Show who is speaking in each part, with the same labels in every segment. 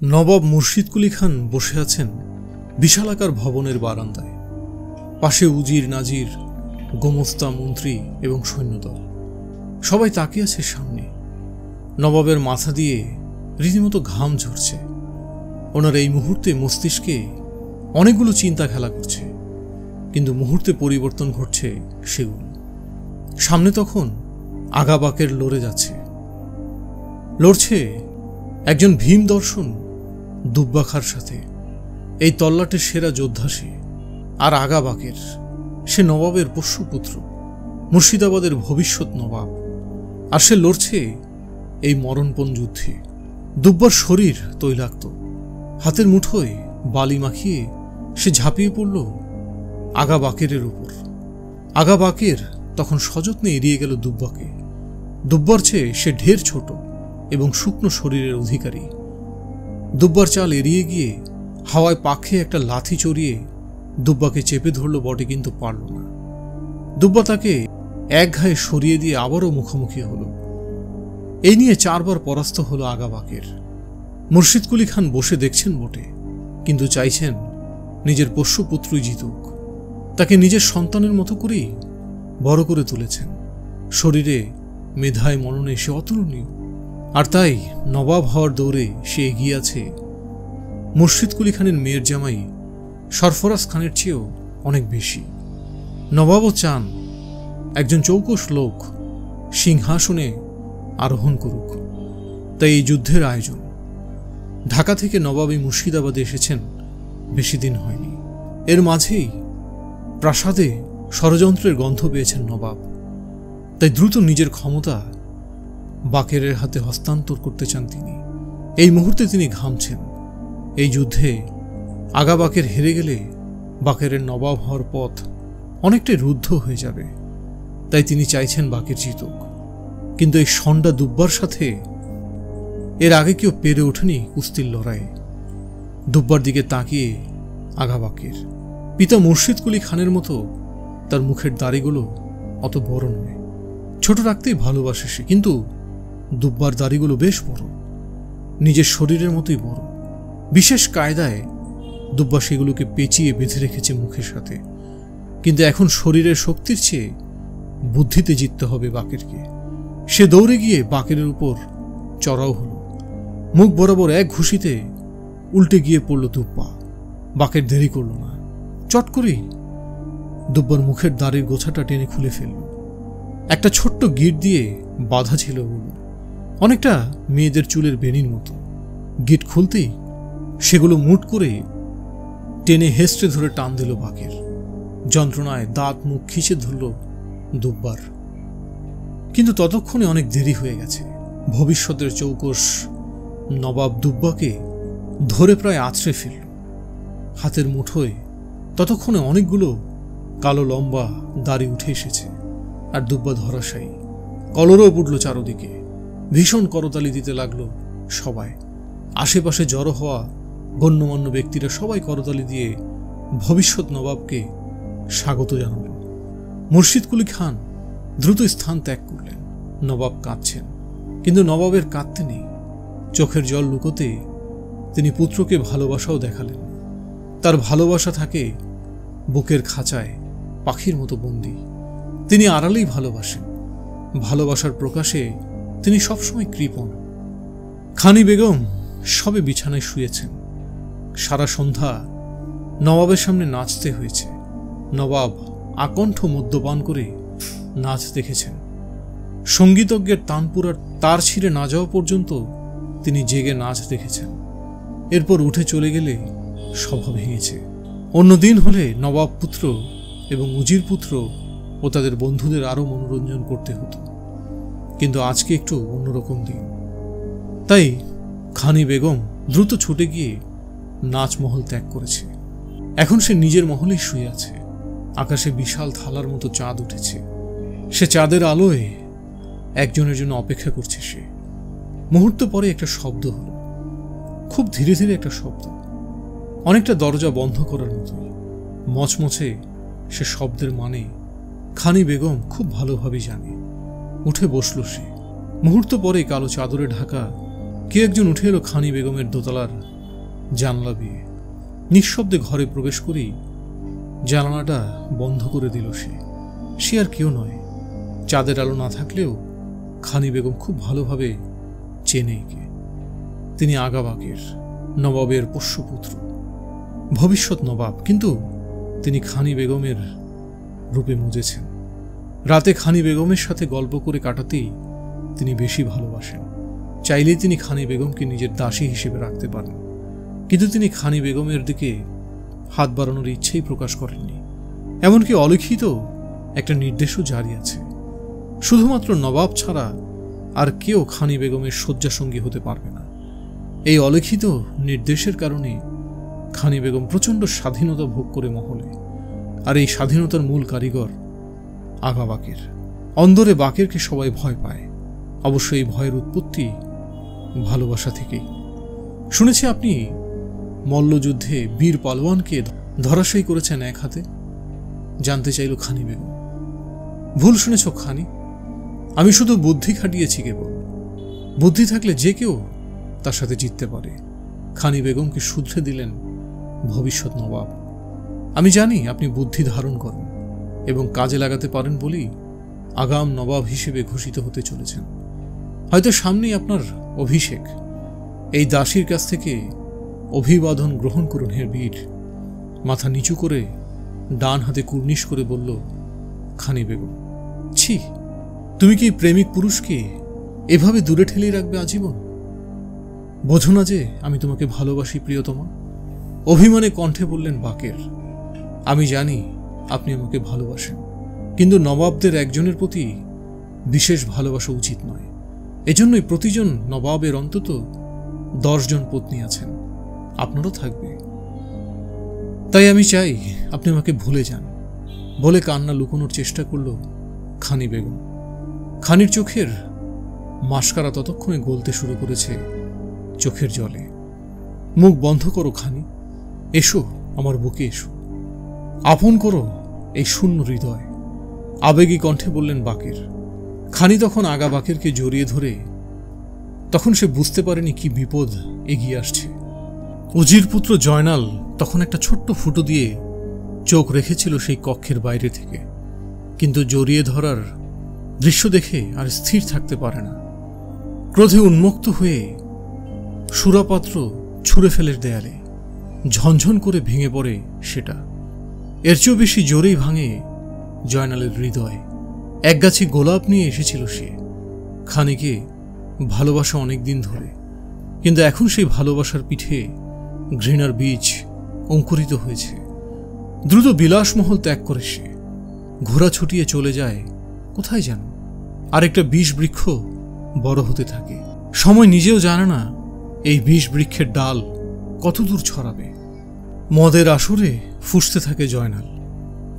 Speaker 1: নবাব মুর্শিদ কুলি খান বসে আছেন বিশালাকার ভবনের বারান্দায়। পাশে উজির নাজির, গোমস্তা, মন্ত্রী এবং সৈন্যদল সবাই তাকিয়ে আছে সামনে। নবাবের মাথা দিয়ে রীতিমতো ঘাম ঝরছে। ওনার এই মুহূর্তে মস্তিষ্কে অনেকগুলো চিন্তা খেলা করছে, কিন্তু মুহূর্তে পরিবর্তন ঘটছে সেগুলো। সামনে তখন আগা বাকের লড়ছে একজন ভীম দর্শন দুব্বা খাঁর সাথে। এই তল্লাটের সেরা যোদ্ধা সে, আর আগা বাকের সে নবাবের পোষ্যপুত্র, মুর্শিদাবাদের ভবিষ্যৎ নবাব। আর সে লড়ছে এই মরণপণ যুদ্ধে। দুব্বার শরীর তৈলাক্ত, হাতের মুঠোয় বালি মাখিয়ে সে ঝাঁপিয়ে পড়ল আগা বাকেরের উপর। আগা বাকের তখন সযত্নে এড়িয়ে গেল দুব্বাকে। দুব্বার চেয়ে সে ঢের ছোট এবং শুকনো শরীরের অধিকারী। দুব্বার চাল এড়িয়ে গিয়ে হাওয়ায় পাখে একটা লাথি চড়িয়ে দুব্বাকে চেপে ধরল বটে, কিন্তু পারল না। দুব্বা তাকে এক ঘায়ে সরিয়ে দিয়ে আবারও মুখোমুখি হল। এই নিয়ে 4 বার পরাস্ত হল আগা বাকের। মুর্শিদ কুলি খান বসে দেখছেন বটে, কিন্তু চাইছেন নিজের পোষ্যপুত্রই জিতুক। তাকে নিজের সন্তানের মতো করেই বড় করে তুলেছেন। শরীরে, মেধায়, মননে সে অতুলনীয়। আর তাই নবাব হওয়ার দৌড়ে সে এগিয়ে আছে মুর্শিদ কুলি খানের মেয়ের জামাই সরফরাজ খানের চেয়েও অনেক বেশি। নবাবও চান একজন চৌকস লোক সিংহাসনে আরোহণ করুক। তাই এই যুদ্ধের আয়োজন। ঢাকা থেকে নবাবী মুর্শিদাবাদে এসেছেন বেশি দিন হয়নি। এর মাঝেই প্রাসাদে ষড়যন্ত্রের গন্ধ পেয়েছেন নবাব। তাই দ্রুত নিজের ক্ষমতা বাকেরের হাতে হস্তান্তর করতে চান তিনি। এই মুহূর্তে তিনি ঘামছেন। এই যুদ্ধে আগা বাকের হেরে গেলে বাকেরের নবাব হওয়ার পথ অনেকটাই রুদ্ধ হয়ে যাবে। তাই তিনি চাইছেন বাকের জিতুক। কিন্তু এই ষণ্ডা দুব্বার সাথে এর আগে কেউ পেরে ওঠেনি কুস্তির লড়াই। দুব্বার দিকে তাকিয়ে আগা বাকের পিতা মুর্শিদ কুলি খানের মতো তার মুখের দাড়িগুলো অত বড় নয়, ছোট রাখতেই ভালোবাসে সে। কিন্তু দুব্বার দাড়িগুলো বেশ বড়, নিজের শরীরের মতোই বড়। বিশেষ কায়দায় দুব্বা সেগুলোকে পেঁচিয়ে বেঁধে রেখেছে মুখের সাথে। কিন্তু এখন শরীরের শক্তির চেয়ে বুদ্ধিতে জিততে হবে বাকেরকে। সে দৌড়ে গিয়ে বাকেরের উপর চড়াও হল। মুখ বরাবর এক ঘুষিতে উল্টে গিয়ে পড়ল দুব্বা। বাকের দেরি করল না, চট করেই দুব্বার মুখের দাড়ির গোছাটা টেনে খুলে ফেলল। একটা ছোট্ট গিট দিয়ে বাঁধা ছিল ওগুলো, অনেকটা মেয়েদের চুলের বেনির মতো। গিট খুলতেই সেগুলো মুট করে টেনে হেসড়ে ধরে টান দিল বাকের। যন্ত্রণায় দাঁত মুখ খিঁচে ধরল দুব্বার। কিন্তু ততক্ষণে অনেক দেরি হয়ে গেছে। ভবিষ্যতের চৌকস নবাব দুব্বাকে ধরে প্রায় আছড়ে ফেলল। হাতের মুঠোয় ততক্ষণে অনেকগুলো কালো লম্বা দাড়ি উঠে এসেছে। আর দুব্বা ধরাশায়ী, কলরব উঠল চারদিকে। ভীষণ করতালি দিতে লাগলো সবাই। আশেপাশে জড়ো হওয়া গণ্যমান্য ব্যক্তিরা সবাই করতালি দিয়ে ভবিষ্যৎ নবাবকে স্বাগত জানাল। মুর্শিদ কুলি খান দ্রুত স্থান ত্যাগ করলেন। নবাব কাঁদছেন, কিন্তু নবাবের কাঁদতে নেই। চোখের জল লুকোতে তিনি পুত্রকে ভালোবাসাও দেখালেন। তার ভালোবাসা থাকে বুকের খাঁচায় পাখির মতো বন্দী। তিনি আড়ালেই ভালোবাসেন। ভালোবাসার প্রকাশে তিনি সবসময় কৃপণ। খানি বেগম সবে বিছানায় শুয়েছেন। সারা সন্ধ্যা নবাবের সামনে নাচতে হয়েছে। নবাব আকণ্ঠ মদ্যপান করে নাচ দেখেছেন। সঙ্গীতজ্ঞের তানপুরার তার ছিঁড়ে না যাওয়া পর্যন্ত তিনি জেগে নাচ দেখেছেন। এরপর উঠে চলে গেলে সভা ভেঙেছে। অন্যদিন হলে নবাব পুত্র এবং উজির পুত্র ও তাদের বন্ধুদের আরো মনোরঞ্জন করতে হতো, কিন্তু আজকে একটু অন্যরকম দিন। তাই খানি বেগম দ্রুত ছুটে গিয়ে নাচমহল ত্যাগ করেছে। এখন সে নিজের মহলেই শুয়ে আছে। আকাশে বিশাল থালার মতো চাঁদ উঠেছে। সে চাঁদের আলোয় একজনের জন্য অপেক্ষা করছে সে। মুহূর্ত পরে একটা শব্দ হলো, খুব ধীরে ধীরে একটা শব্দ, অনেকটা দরজা বন্ধ করার মতোই। মচমচে সে শব্দের মানে খানি বেগম খুব ভালোভাবেই জানে। উঠে বসল সে। মুহূর্ত পরে কালো চাদরে ঢাকা কে একজন উঠে এলো খানি বেগমের দোতলার জানলা বিয়ে। নিঃশব্দে ঘরে প্রবেশ করেই জানালাটা বন্ধ করে দিল সে আর কেউ নয়, চাঁদের আলো না থাকলেও খানি বেগম খুব ভালোভাবে চেনে একে। তিনি আগাবাকের নবাবের পোষ্যপুত্র, ভবিষ্যৎ নবাব, কিন্তু তিনি খানি বেগমের রূপে মজেছেন। রাতে খানি বেগমের সাথে গল্প করে কাটাতেই তিনি বেশি ভালোবাসেন। চাইলেই তিনি খানি বেগমকে নিজের দাসী হিসেবে রাখতে পারেন, কিন্তু তিনি খানি বেগমের দিকে হাত বাড়ানোর ইচ্ছেই প্রকাশ করেননি। এমনকি অলিখিত একটা নির্দেশও জারি আছে, শুধুমাত্র নবাব ছাড়া আর কেউ খানি বেগমের শয্যাসঙ্গী হতে পারবে না। এই অলিখিত নির্দেশের কারণে খানি বেগম প্রচণ্ড স্বাধীনতা ভোগ করে মহলে, আর এই স্বাধীনতার মূল কারিগর আগা বাকের। অন্দরে বাকেরকে সবাই ভয় পায়। অবশ্য এই ভয়ের উৎপত্তি ভালোবাসা থেকেই। শুনেছি আপনি মল্লযুদ্ধে বীর পালোয়ানকে ধরাশায়ী করেছেন এক হাতে। জানতে চাইল খানি বেগম। ভুল শুনেছ খানি, আমি শুধু বুদ্ধি খাটিয়েছি কেবল। বুদ্ধি থাকলে যে কেউ তার সাথে জিততে পারে। খানি বেগমকে শুধরে দিলেন ভবিষ্যৎ নবাব। আমি জানি আপনি বুদ্ধি ধারণ করেন এবং কাজে লাগাতে পারেন বলেই আগাম নবাব হিসেবে ঘোষিত হতে চলেছেন। হয়তো সামনেই আপনার অভিষেক। এই দাসীর কাছ থেকে অভিবাদন গ্রহণ করুন হে বীর। মাথা নিচু করে ডান হাতে কুর্নিশ করে বলল খানি বেগম। ছি, তুমি কি প্রেমিক পুরুষকে এভাবে দূরে ঠেলিয়ে রাখবে আজীবন? বোঝো না যে আমি তোমাকে ভালোবাসি প্রিয়তমা? অভিমানে কণ্ঠে বললেন বাকের। আমি জানি আপনি আমাকে ভালোবাসেন, কিন্তু নবাবদের একজনের প্রতি বিশেষ ভালোবাসা উচিত নয়। এজন্যই প্রতিজন নবাবের অন্তত 10 জন পত্নী আছেন, আপনারও থাকবে। তাই আমি চাই আপনি আমাকে ভুলে যান, বলে কান্না লুকোনোর চেষ্টা করল খানি বেগম। খানির চোখের মাস্কারা ততক্ষণে গলতে শুরু করেছে চোখের জলে। মুখ বন্ধ করো খানি, এসো আমার বুকে এসো, আপন করো এই শূন্য হৃদয়, আবেগী কণ্ঠে বললেন বাকের। খানি তখন আগা বাকেরকে জড়িয়ে ধরে, তখন সে বুঝতে পারেনি কি বিপদ এগিয়ে আসছে। উজির পুত্র জয়নাল তখন একটা ছোট্ট ফুটো দিয়ে চোখ রেখেছিল সেই কক্ষের বাইরে থেকে, কিন্তু জড়িয়ে ধরার দৃশ্য দেখে আর স্থির থাকতে পারে না। ক্রোধে উন্মুক্ত হয়ে সুরাপাত্র ছুঁড়ে ফেলে দেয়ালে, ঝনঝন করে ভেঙে পড়ে সেটা। এর চেয়েও বেশি জোরেই ভাঙে জয়নালের হৃদয়। একগাছি গোলাপ নিয়ে এসেছিল সে। খানিকে ভালোবাসা অনেকদিন ধরে, কিন্তু এখন সেই ভালোবাসার পিঠে ঘৃণার বীজ অঙ্কুরিত হয়েছে। দ্রুত বিলাসমহল ত্যাগ করে সে ঘোড়া ছুটিয়ে চলে যায় কোথায় যেন। আরেকটা বিষ বৃক্ষ বড় হতে থাকে। সময় নিজেও জানে না এই বিষ বৃক্ষের ডাল কত দূর ছড়াবে। মদের আসরে ফুঁসতে থাকে জয়নাল।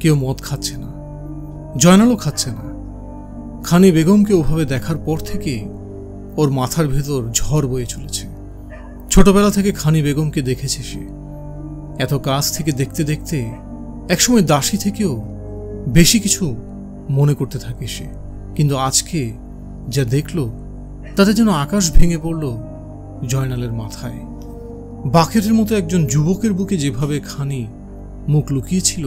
Speaker 1: কেউ মদ খাচ্ছে না, জয়নালও খাচ্ছে না। খানি বেগমকে ওভাবে দেখার পর থেকে ওর মাথার ভেতর ঝড় বয়ে চলেছে। ছোটবেলা থেকে খানি বেগমকে দেখেছে সে। এত কাছ থেকে দেখতে দেখতে একসময় দাসী থেকেও বেশি কিছু মনে করতে থাকে সে। কিন্তু আজকে যা দেখল তাতে যেন আকাশ ভেঙে পড়ল জয়নালের মাথায়। বাকেরের মতো একজন যুবকের বুকে যেভাবে খানি মুখ লুকিয়েছিল,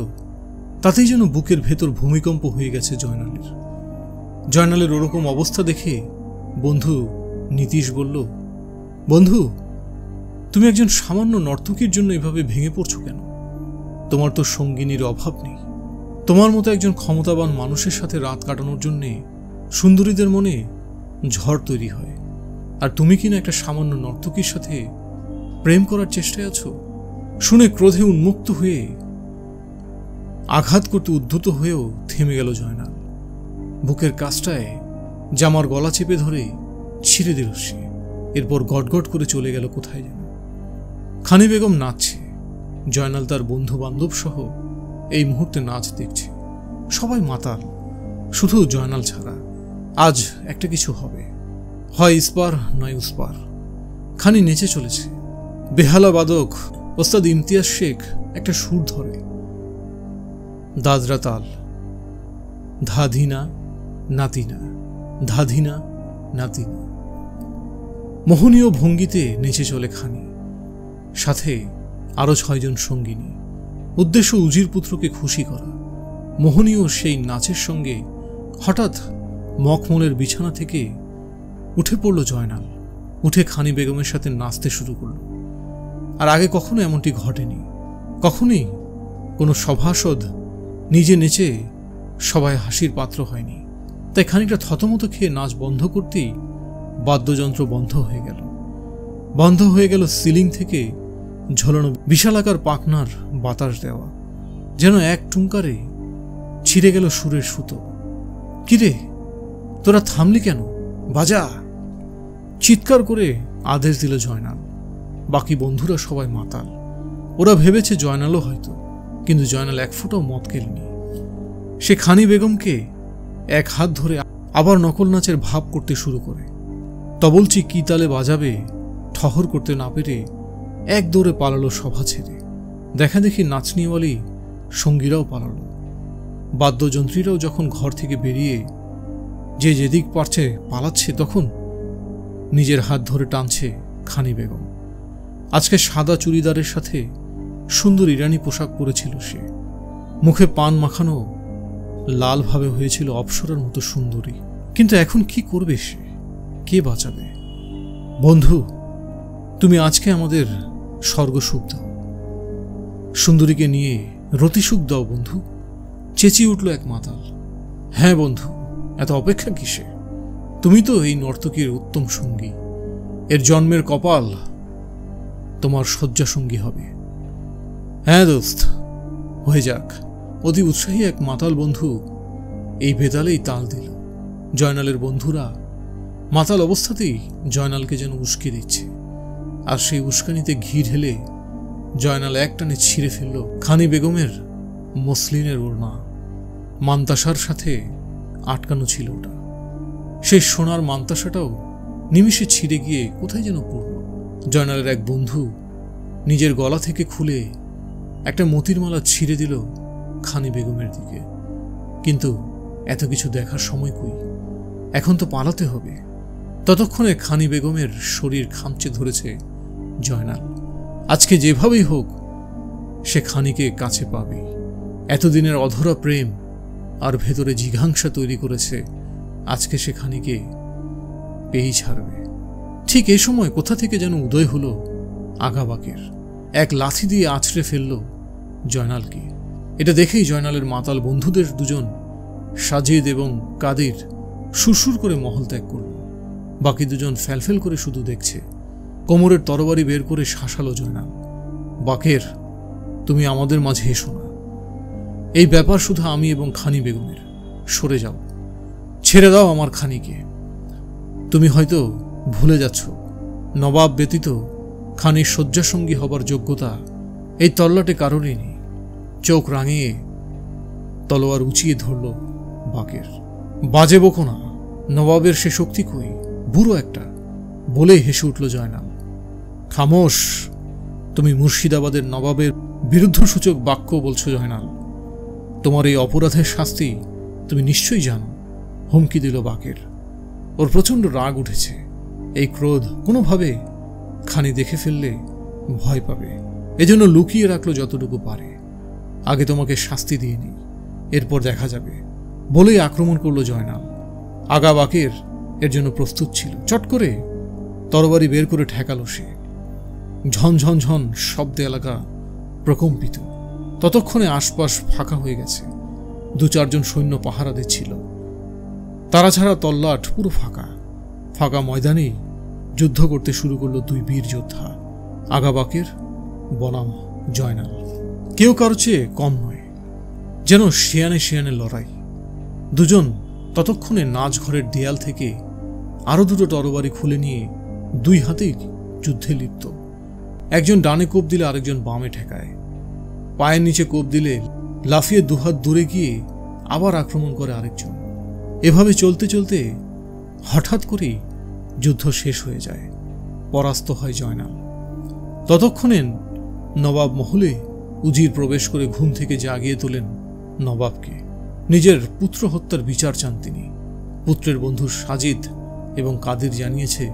Speaker 1: তাতেই যেন বুকের ভেতর ভূমিকম্প হয়ে গেছে জয়নালের। জয়নালের ওরকম অবস্থা দেখে বন্ধু নীতিশ বলল, বন্ধু, তুমি একজন সামান্য নর্তকীর জন্য এভাবে ভেঙে পড়ছো কেন? তোমার তো সঙ্গিনীর অভাব নেই। তোমার মতো একজন ক্ষমতাবান মানুষের সাথে রাত কাটানোর জন্যে সুন্দরীদের মনে ঝড় তৈরি হয়, আর তুমি কিনা একটা সামান্য নর্তকীর সাথে প্রেম করার চেষ্টায় আছো। শুনে ক্রোধে উন্মুক্ত হয়ে আঘাত করতে উদ্ধত হয়েও থেমে গেল জয়নাল। বুকের কাছটায় জামার গলা চেপে ধরে ছিঁড়ে দিল সে। এরপর গটগট করে চলে গেল কোথায় যেন। খানি বেগম নাচছে, জয়নাল তার বন্ধু বান্ধব সহ এই মুহূর্তে নাচ দেখছে। সবাই মাতাল, শুধু জয়নাল ছাড়া। আজ একটা কিছু হবে, হয় ইস্পার নয় উস্পার। খানি নেচে চলেছে। বেহালা বাদক ওস্তাদ ইমতিয়াজ শেখ একটা সুর ধরে, দাদরা তাল, ধাধিনা নাতিনা, ধাধিনা নাতিনা। মোহনীয় ভঙ্গিতে নেচে চলে খানি। সাথে আরো 6 জন সঙ্গিনী। উদ্দেশ্য উজির পুত্রকে খুশি করা। মোহনীয় সেই নাচের সঙ্গে হঠাৎ মখমলের বিছানা থেকে উঠে পড়ল জয়নাল। উঠে খানি বেগমের সাথে নাচতে শুরু করল। আর আগে কখনো এমনটি ঘটেনি। কখনই কোনো সভাসদ নিজে নেচে সবাই হাসির পাত্র হয়নি। তাই খানিকটা থতমত খেয়ে নাচ বন্ধ করতেই বাদ্যযন্ত্র বন্ধ হয়ে গেল। বন্ধ হয়ে গেল সিলিং থেকে ঝোলানো বিশালাকার পাখনার বাতাস দেওয়া। যেন এক টুঙ্কারে ছিঁড়ে গেল সুরের সুতো। কিরে, তোরা থামলি কেন? বাজা! চিৎকার করে আদেশ দিল জয়নাল। বাকি বন্ধুরা সবাই মাতাল। ওরা ভেবেছে জয়নালও হয়তো, কিন্তু জয়নাল এক ফোঁটাও মদ খেলনি। সে খানি বেগমকে এক হাত ধরে আবার নকল নাচের ভাব করতে শুরু করে। তবলচি কি তালে বাজাবে ঠহর করতে না পেরে এক দৌড়ে পালালো সভা ছেড়ে। দেখা দেখি নাচনিওয়ালি সঙ্গীরাও পালালো। বাদ্যযন্ত্রীরাও যখন ঘর থেকে বেরিয়ে যে যেদিক পারছে পালাচ্ছে, তখন নিজের হাত ধরে টানছে খানি বেগম। আজকে সাদা চুড়িদারের সাথে সুন্দর ইরানি পোশাক পরেছিল সে। মুখে পান মাখানো লালভাবে হয়েছিল অপ্সরার মতো সুন্দরী। কিন্তু এখন কি করবে সে? কে বাঁচাবে? বন্ধু, তুমি আজকে আমাদের স্বর্গসুখ দাও। সুন্দরীকে নিয়ে রতিসুখ দাও বন্ধু, চেঁচিয়ে উঠল এক মাতাল। হ্যাঁ বন্ধু, এত অপেক্ষা কিসে? তুমি তো এই নর্তকীর উত্তম সঙ্গী। এর জন্মের কপাল তোমার শয্যা সঙ্গী হবে। হ্যাঁ দোস্ত, হয়ে যাক। অতি উৎসাহী এক মাতাল বন্ধু এই বেতালেই তাল দিল। জয়নালের বন্ধুরা মাতাল অবস্থাতেই জয়নালকে যেন উস্কে দিচ্ছে। আর সেই উস্কানিতে ঘি ঢেলে জয়নাল একটানে ছিঁড়ে ফেলল খানি বেগমের মসলিনের ওড়না। মান্তাসার সাথে আটকানো ছিল ওটা। সেই সোনার মান্তাসাটাও নিমিষে ছিঁড়ে গিয়ে কোথায় যেন পড়ল। জয়নালের এক বন্ধু নিজের গলা থেকে খুলে একটা মতির মালা ছিঁড়ে দিল খানি বেগমের দিকে। কিন্তু এত কিছু দেখার সময় কই, এখন তো পালাতে হবে। ততক্ষণে খানি বেগমের শরীর খামচে ধরেছে জয়নাল। আজকে যেভাবেই হোক সে খানিকে কাছে পাবে। এতদিনের অধরা প্রেম আর ভেতরে জিঘাংসা তৈরি করেছে, আজকে সে খানিকে পেয়েই ছাড়বে। ঠিক এই সময় কোথা থেকে যেন উদয় হলো আগাবাকের। এক লাথি দিয়ে আছড়ে ফেলল জয়নালকে। এটা দেখেই জয়নালের মাতাল বন্ধুদের দুজন সাজিদ এবং কাদির সুরসুর করে মহল ত্যাগ করল। বাকি দুজন ফ্যালফেল করে শুধু দেখছে। কোমরের তরবারি বের করে শাসালো জয়নাল। বাকের, তুমি আমাদের মাঝে এসো না। এই ব্যাপার শুধু আমি এবং খানি বেগমের। সরে যাও, ছেড়ে দাও আমার খানিকে। তুমি হয়তো ভুলে যাচ্ছ, নবাব ব্যতীত খানির শয্যাসঙ্গী হবার যোগ্যতা এই তল্লাটে কারোরই নেই। চোখ রাঙিয়ে তলোয়ার উঁচিয়ে ধরল বাকের। বাজে বকো না, নবাবের সে শক্তি কই, বুড়ো একটা, বলেই হেসে উঠল জয়নাল। খামোশ, তুমি মুর্শিদাবাদের নবাবের বিরুদ্ধসূচক বাক্য বলছো জয়নাল। তোমার এই অপরাধের শাস্তি তুমি নিশ্চয়ই জানো, হুমকি দিল বাকের। ওর প্রচণ্ড রাগ উঠেছে। এই ক্রোধ কোনোভাবে খানি দেখে ফেললে ভয় পাবে, এজন্য লুকিয়ে রাখলো যতটুকু পারে। আগে তোমাকে শাস্তি দিয়ে নি, এরপর দেখা যাবে, বলেই আক্রমণ করলো জয়নাল। আগা বাকের এর জন্য প্রস্তুত ছিল। চট করে তরবারি বের করে ঠেকালো সে। ঝনঝন ঝন শব্দে এলাকা প্রকম্পিত। ততক্ষণে আশপাশ ফাঁকা হয়ে গেছে। 2-4 জন সৈন্য পাহারা দিচ্ছিল। তারা ছাড়া তল্লাট পুরো ফাঁকা। ফাঁকা ময়দানেই যুদ্ধ করতে শুরু করলো 2 বীর যোদ্ধা, আগা বাকের বনাম জয়নাল। কেউ কারো চেয়ে কম নয়, যেন শিয়ানে শিয়ানে লড়াই। দুজন ততক্ষণে নাচঘরের দেয়াল থেকে আরো 2টো তরবারি খুলে নিয়ে 2 হাতেই যুদ্ধে লিপ্ত। একজন ডানে কোপ দিলে আরেকজন বামে ঠেকায়। পায়ের নিচে কোপ দিলে লাফিয়ে 2 হাত দূরে গিয়ে আবার আক্রমণ করে আরেকজন। এভাবে চলতে চলতে হঠাৎ করেই যুদ্ধ শেষ হয়ে যায়। পরাস্ত হয় জয়নাল। ততক্ষণে নবাব মহলে উজির প্রবেশ করে ঘুম থেকে জাগিয়ে তোলেন নবাবকে। নিজের পুত্র হত্যার বিচার চান তিনি। পুত্রের বন্ধু সাজিদ এবং কাদের জানিয়েছে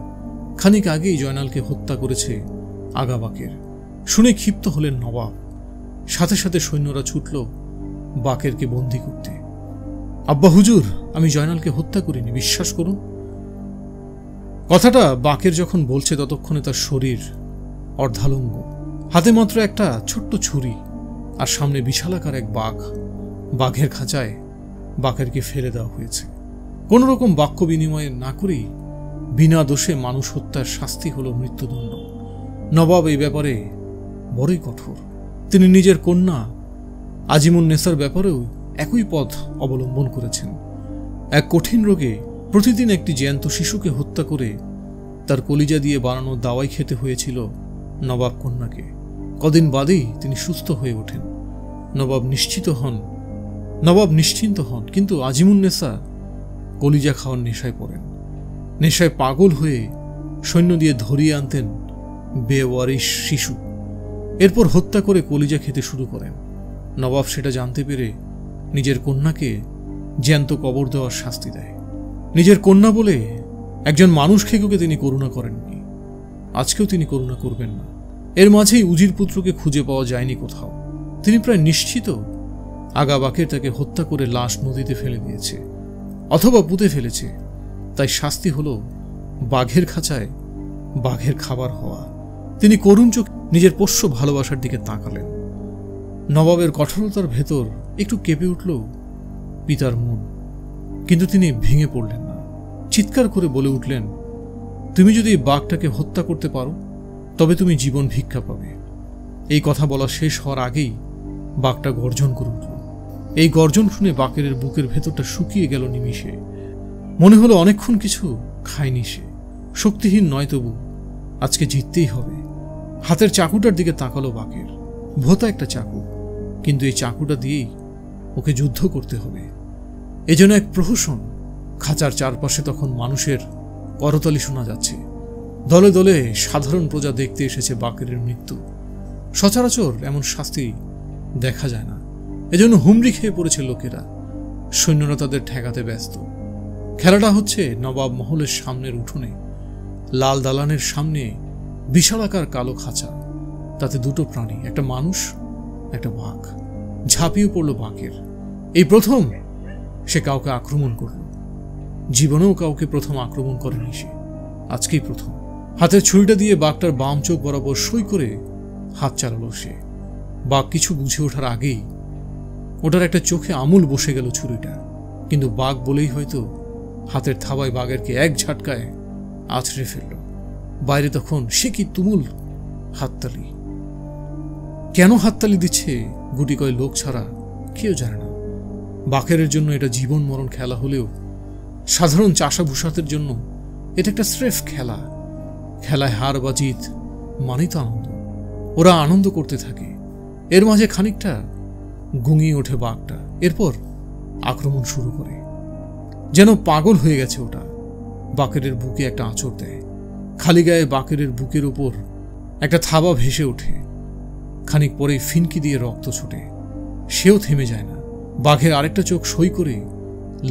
Speaker 1: খানিক আগেই জয়নালকে হত্যা করেছে আগা বাকের। শুনে ক্ষিপ্ত হলেন নবাব। সাথে সাথে সৈন্যরা ছুটল বাকেরকে বন্দী করতে। আব্বা হুজুর, আমি জয়নালকে হত্যা করিনি, বিশ্বাস করুন। কথাটা বাকের যখন বলছে ততক্ষণে তার শরীর অর্ধালঙ্গ, হাতে মাত্র একটা ছোট্ট ছুরি, আর সামনে বিশালাকার এক বাঘ। বাঘের খাঁচায় বাকেরকে ফেলে দেওয়া হয়েছে। কোন রকম বাক্য বিনিময় না করেই বিনা দোষে মানুষ হত্যার শাস্তি হল মৃত্যুদণ্ড। নবাব এই ব্যাপারে বড়ই কঠোর। তিনি নিজের কন্যা আজিমুন্নেসার ব্যাপারেও একই পথ অবলম্বন করেছেন। এক কঠিন রোগে প্রতিদিন একটি জ্যান্ত শিশুকে হত্যা করে তার কলিজা দিয়ে বানানো দাওয়াই খেতে হয়েছিল নবাব কন্যাকে। কদিন বাদেই তিনি সুস্থ হয়ে ওঠেন। নবাব নিশ্চিন্ত হন, কিন্তু আজিমুন্নেসা কলিজা খাওয়ার নেশায় পড়েন। নেশায় পাগল হয়ে সৈন্য দিয়ে ধরিয়ে আনতেন বেওয়ারিশ শিশু, এরপর হত্যা করে কলিজা খেতে শুরু করেন। নবাব সেটা জানতে পেরে নিজের কন্যাকে জ্যান্ত কবর দেওয়ার শাস্তি দেয়। নিজের কন্যা বলে একজন মানুষ খেকোকে তিনি করুণা করেননি, আজকেও তিনি করুণা করবেন না। এর মাঝেই উজির পুত্রকে খুঁজে পাওয়া যায়নি কোথাও। তিনি প্রায় নিশ্চিত আগা বাকের তাকে হত্যা করে লাশ নদীতে ফেলে দিয়েছে অথবা পুঁতে ফেলেছে। তাই শাস্তি হল বাঘের খাঁচায় বাঘের খাবার হওয়া। তিনি করুণ চোখ নিজের পোষ্য ভালোবাসার দিকে তাকালেন। নবাবের কঠোরতার ভেতর একটু কেঁপে উঠল পিতার মন, কিন্তু তিনি ভেঙে পড়লেন না। চিৎকার করে বলে উঠলেন, তুমি যদি বাঘটাকে হত্যা করতে পারো তবে তুমি জীবন ভিক্ষা পাবে। এই কথা বলা শেষ হওয়ার আগেই বাঘটা গর্জন করে উঠল। এই গর্জন শুনে বাকের বুকের ভেতরটা শুকিয়ে গেল নিমিষে। মনে হলো অনেকক্ষণ কিছু খায়নি সে। শক্তিহীন নয়, তবু আজকে জিততেই হবে। হাতের চাকুটার দিকে তাকালো বাকের। ভোতা একটা চাকু, কিন্তু এই চাকুটা দিয়েই ওকে যুদ্ধ করতে হবে। এজন্য এক প্রহসন। খাঁচার চারপাশে তখন মানুষের করতালি শোনা যাচ্ছে। দলে দলে সাধারণ প্রজা দেখতে এসেছে বাকের মৃত্যু। সচরাচর এমন শাস্তি দেখা যায় না, এজন্য হুমড়ি খেয়ে পড়েছে লোকেরা। সৈন্যরা তাদের ঠেকাতে ব্যস্ত। খেলাটা হচ্ছে নবাব মহলের সামনের উঠোনে। লাল দালানের সামনে বিশালাকার কালো খাঁচা, তাতে দুটো প্রাণী, একটা মানুষ একটা বাঘ। ঝাঁপিয়ে পড়ল বাঘের। এই প্রথম সে কাউকে আক্রমণ করল। জীবনেও কাউকে প্রথম আক্রমণ করেনি সে, আজকেই প্রথম। হাতের ছুরিটা দিয়ে বাঘটার বাম চোখ বরাবর সই করে হাত চালালো সে। বাঘ কিছু বুঝে ওঠার আগেই ওটার একটা চোখে আমূল বসে গেল ছুরিটা। কিন্তু বাঘ বলেই হয়তো হাতের থাবায় বাঘেরকে এক ঝাটকায় আছড়ে ফেলল। বাইরে তখন সে কি তুমুল হাততালি। কেন হাততালি দিচ্ছে গুটি কয় লোক ছাড়া কেউ জানে না। বাকেরের জন্য এটা জীবন মরণ খেলা হলেও সাধারণ চাষা ভূষাতের জন্য এটা একটা স্রেফ খেলা। খেলায় হার বা জিত মানেই তো আনন্দ। ওরা আনন্দ করতে থাকে। এর মাঝে খানিকটা গুঙিয়ে ওঠে বাঘটা, এরপর আক্রমণ শুরু করে। যেন পাগল হয়ে গেছে ওটা। বাকেরের বুকে একটা আঁচড় দেয়। খালি গায়ে বাকেরের বুকের উপর একটা থাবা ভেসে ওঠে। খানিক পরে ফিনকি দিয়ে রক্ত ছোটে। সেও থেমে যায় না। বাঘের আরেকটা চোখ সই করে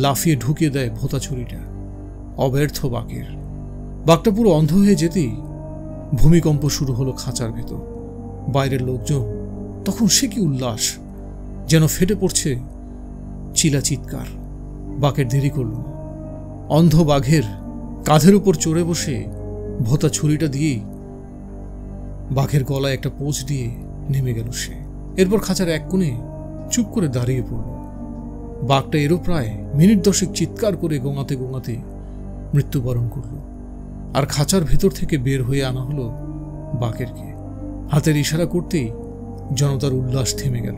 Speaker 1: লাফিয়ে ঢুকিয়ে দেয় ভোতা ছুরিটা। অব্যর্থ বাঘের। বাঘটা পুরো অন্ধ হয়ে যেতেই ভূমিকম্প শুরু হলো খাঁচার ভেতর। বাইরের লোকজন তখন সে কি উল্লাস, যেন ফেটে পড়ছে চিলা চিৎকার। বাঘের দেরি করল না। অন্ধ বাঘের কাঁধের উপর চড়ে বসে ভোতা ছুরিটা দিয়েই বাঘের গলায় একটা পোঁচ দিয়ে নেমে গেল সে। এরপর খাঁচার এক কোণে চুপ করে দাঁড়িয়ে পড়ল। বাঘটা এরও প্রায় মিনিট 10 চিৎকার করে গোঙাতে গোঙাতে মৃত্যুবরণ করল। আর খাঁচার ভেতর থেকে বের হয়ে আনা হলো বাঘেরকে। হাতের ইশারা করতেই জনতার উল্লাস থেমে গেল।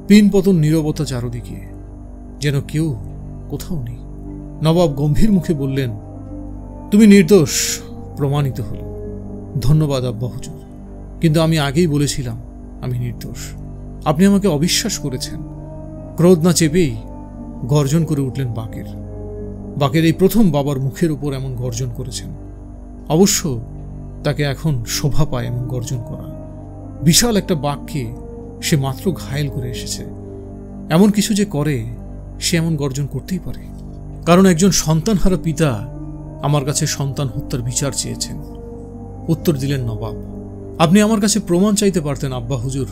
Speaker 1: পিন পতন নীরবতা চারদিকে, যেন কেউ কোথাও নেই। নবাব গম্ভীর মুখে বললেন, তুমি নির্দোষ প্রমাণিত হল। ধন্যবাদ আব্বা হুজুর, কিন্তু আমি আগেই বলেছিলাম আমি নির্দোষ। আপনি আমাকে অবিশ্বাস করেছেন। ক্রোধ না চেপেই গর্জন করে উঠলেন বাকের। বাকের এই প্রথম বাবার মুখের উপর এমন গর্জন করেছেন। অবশ্য তাকে এখন শোভা পায় এমন গর্জন করা। বিশাল একটা বাঘকে সে মাত্র ঘায়েল করে এসেছে। এমন কিছু যে করে সে এমন গর্জন করতেই পারে। কারণ একজন সন্তানহারা পিতা আমার কাছে সন্তান হত্যার বিচার চেয়েছেন। উত্তর দিলেন নবাব। আপনি আমার কাছে প্রমাণ চাইতে পারতেন আব্বা হুজুর,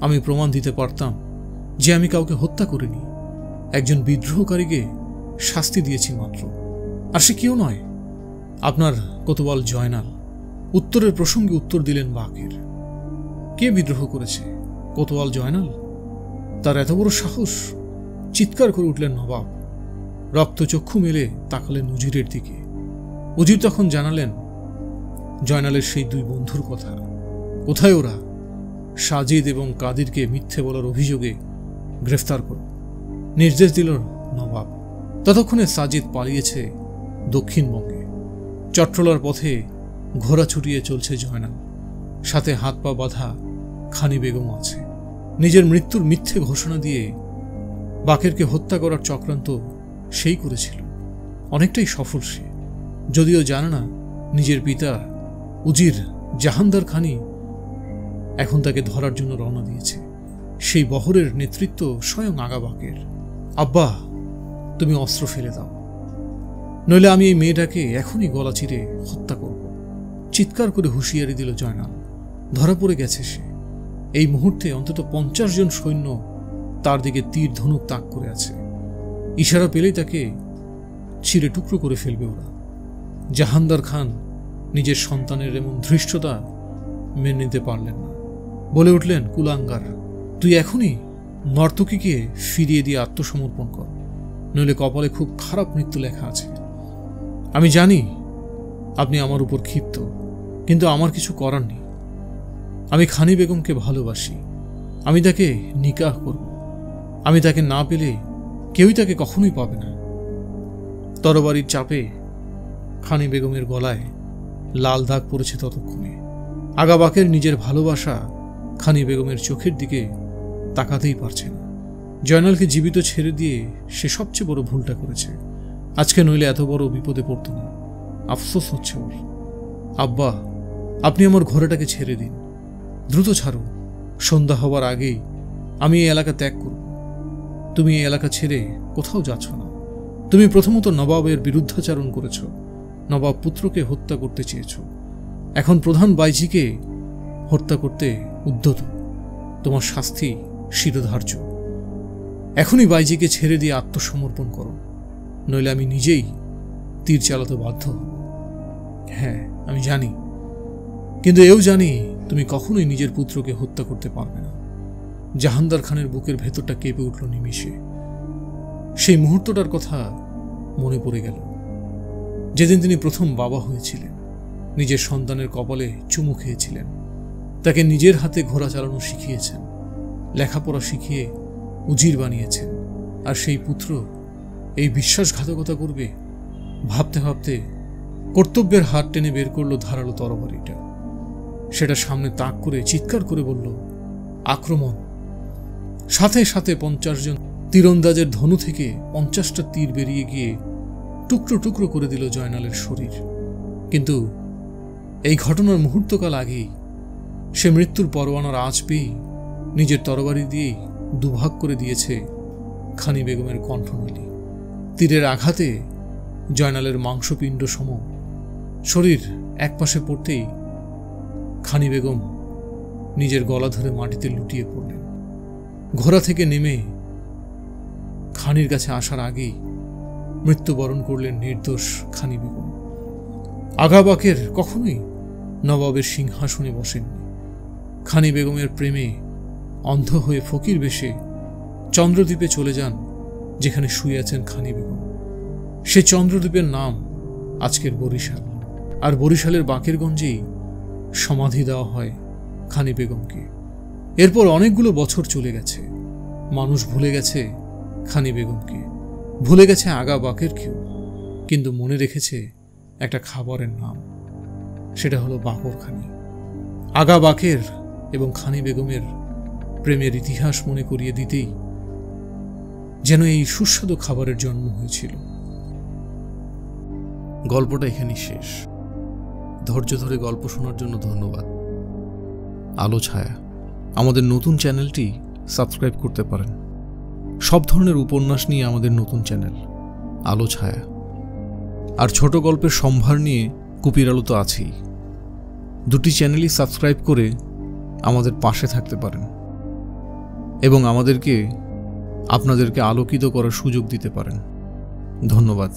Speaker 1: আমি প্রমাণ দিতে পারতাম যে আমি কাউকে হত্যা করিনি, একজন বিদ্রোহকারীকে শাস্তি দিয়েছি মাত্র। আর সে কেউ নয়, আপনার কোতোয়াল জয়নাল। উত্তরের প্রসঙ্গে উত্তর দিলেন বাকের। কে বিদ্রোহ করেছে? কোতোয়াল জয়নাল? তার এত বড় সাহস! চিৎকার করে উঠলেন নবাব। রক্তচক্ষু মেলে তাকালেন উজিরের দিকে। উজির তখন জানালেন জয়নালের সেই দুই বন্ধুর কথা। কোথায় ওরা? সাজিদ এবং কাদিরকে মিথ্যে বলার অভিযোগে গ্রেফতার করো, নির্দেশ দিল নবাব। ততক্ষণে সাজিদ পালিয়েছে দক্ষিণবঙ্গে। চট্টলার পথে ঘোড়া ছুটিয়ে চলছে জয়নাল, সাথে হাত পা বাঁধা খানি বেগম আছে। নিজের মৃত্যুর মিথ্যে ঘোষণা দিয়ে বাকেরকে হত্যা করার চক্রান্ত সেই করেছিল। অনেকটাই সফল সে, যদিও জানে না নিজের পিতা উজির জাহানদার খানি এখন তাকে ধরার জন্য রওনা দিয়েছে। সেই বহরের নেতৃত্ব স্বয়ং আগা বাকের। আব্বা, তুমি অস্ত্র ফেলে দাও, নইলে আমি এই মেয়েটাকে এখনই গলা চিরে হত্যা করব। চিৎকার করে হুঁশিয়ারি দিল জয়নাল। ধরা পড়ে গেছে সে। এই মুহূর্তে অন্তত 50 জন সৈন্য তার দিকে তীর ধনুক তাক করে আছে। ইশারা পেলেই তাকে ছিঁড়ে টুকরো করে ফেলবে ওরা। জাহানদার খান নিজের সন্তানের এমন ধৃষ্টতা মেনে নিতে পারলেন না। বলে উঠলেন, কুলাঙ্গার, তুই এখনই নর্তকীকে ফিরিয়ে দিয়ে আত্মসমর্পণ কর, নইলে কপালে খুব খারাপ মৃত্যু লেখা আছে। আমি জানি আপনি আমার উপর ক্ষিপ্ত, কিন্তু আমার কিছু করার নেই। আমি খানি বেগমকে ভালোবাসি, আমি তাকে নিকাহ করব। আমি তাকে না পেলে কেউই তাকে কখনোই পাবে না। তরবারির চাপে খানি বেগমের গলায় লাল দাগ পড়েছে। ততক্ষণে আগা বাকের নিজের ভালোবাসা খানি বেগমের চোখের দিকে তাকাতেই পারছে না। জয়নালকে জীবিত ছেড়ে দিয়ে সে সবচেয়ে বড় ভুলটা করেছে। আজকে নইলে এত বড় বিপদে পড়ত না। আফসোস হচ্ছে ওর। আব্বা, আপনি আমার ঘোড়াটাকে ছেড়ে দিন, দ্রুত ছাড়ো। সন্ধ্যা হবার আগেই আমি এই এলাকা ত্যাগ করব। তুমি এই এলাকা ছেড়ে কোথাও যাচ্ছ না। তুমি প্রথমত নবাবের বিরুদ্ধাচারণ করেছ, নবাব পুত্রকে হত্যা করতে চেয়েছ, এখন প্রধান বাইজিকে হত্যা করতে উদ্যত। তোমার শাস্তি শিরোধার্য। এখনই বাইজিকে ছেড়ে দিয়ে আত্মসমর্পণ করো, নইলে আমি নিজেই তীর চালাতে বাধ্য হব। হ্যাঁ, আমি জানি, কিন্তু এও জানি তুমি কখনোই নিজের পুত্রকে হত্যা করতে পারবে না। জাহানদার খানের বুকের ভেতরটা কেঁপে উঠল নিমিষে। সেই মুহূর্তটার কথা মনে পড়ে গেল, যেদিন তিনি প্রথম বাবা হয়েছিলেন, নিজের সন্তানের কপালে চুমু খেয়েছিলেন, তাকে নিজের হাতে ঘোড়া চালানো শিখিয়েছেন, লেখাপড়া শিখিয়ে উজির বানিয়েছেন। আর সেই পুত্র এই বিশ্বাসঘাতকতা করবে? ভাবতে ভাবতে কর্তব্যের হাত টেনে বের করলো ধারালো তরবারিটা। সেটা সামনে তাক করে চিৎকার করে বলল, আক্রমণ। সাথে সাথে 50 জন তীরন্দাজের ধনু থেকে 50টা তীর বেরিয়ে গিয়ে টুকরো টুকরো করে দিল জয়নালের শরীর। কিন্তু এই ঘটনার মুহূর্তকাল আগেই সে মৃত্যুর পরোয়ানার আঁচ পেয়ে নিজের তরবারি দিয়েই দুভাগ করে দিয়েছে খানি বেগমের কণ্ঠনলী। তীরের আঘাতে জয়নালের মাংসপিণ্ড সম শরীর একপাশে পড়তেই খানি বেগম নিজের গলা ধরে মাটিতে লুটিয়ে পড়লেন। ঘোড়া থেকে নেমে খানির কাছে আসার আগেই মৃত্যুবরণ করলেন নির্দোষ খানি বেগম। আগা বাকের কখনোই নবাবের সিংহাসনে বসেননি। খানি বেগমের প্রেমে অন্ধ হয়ে ফকির বেশে চন্দ্রদ্বীপে চলে যান, যেখানে শুয়ে আছেন খানি বেগম। সে চন্দ্রদ্বীপের নাম আজকের বরিশাল। আর বরিশালের বাকেরগঞ্জেই সমাধি দেওয়া হয় খানি বেগমকে। এরপর অনেকগুলো বছর চলে গেছে। মানুষ ভুলে গেছে খানি বেগমকে, ভুলে গেছে আগা বাকেরকেও, কিন্তু মনে রেখেছে একটা খাবারের নাম, সেটা হলো বাকরখানি। আগা বাকের এবং খানি বেগমের প্রেমের ইতিহাস মনে করিয়ে দিতেই যেন এই সুস্বাদু খাবারের জন্ম হয়েছিল। গল্পটা এখানেই শেষ। ধৈর্য ধরে গল্প শোনার জন্য ধন্যবাদ। আলো ছায়া আমাদের নতুন চ্যানেলটি সাবস্ক্রাইব করতে পারেন। সব ধরনের উপন্যাস নিয়ে আমাদের নতুন চ্যানেল আলো ছায়া। আর ছোট গল্পের সম্ভার নিয়ে কুপির আলো তো আছেই। দুটি চ্যানেলই সাবস্ক্রাইব করে আমাদের পাশে থাকতে পারেন এবং আপনাদেরকে আলোকিত করার সুযোগ দিতে পারেন। ধন্যবাদ।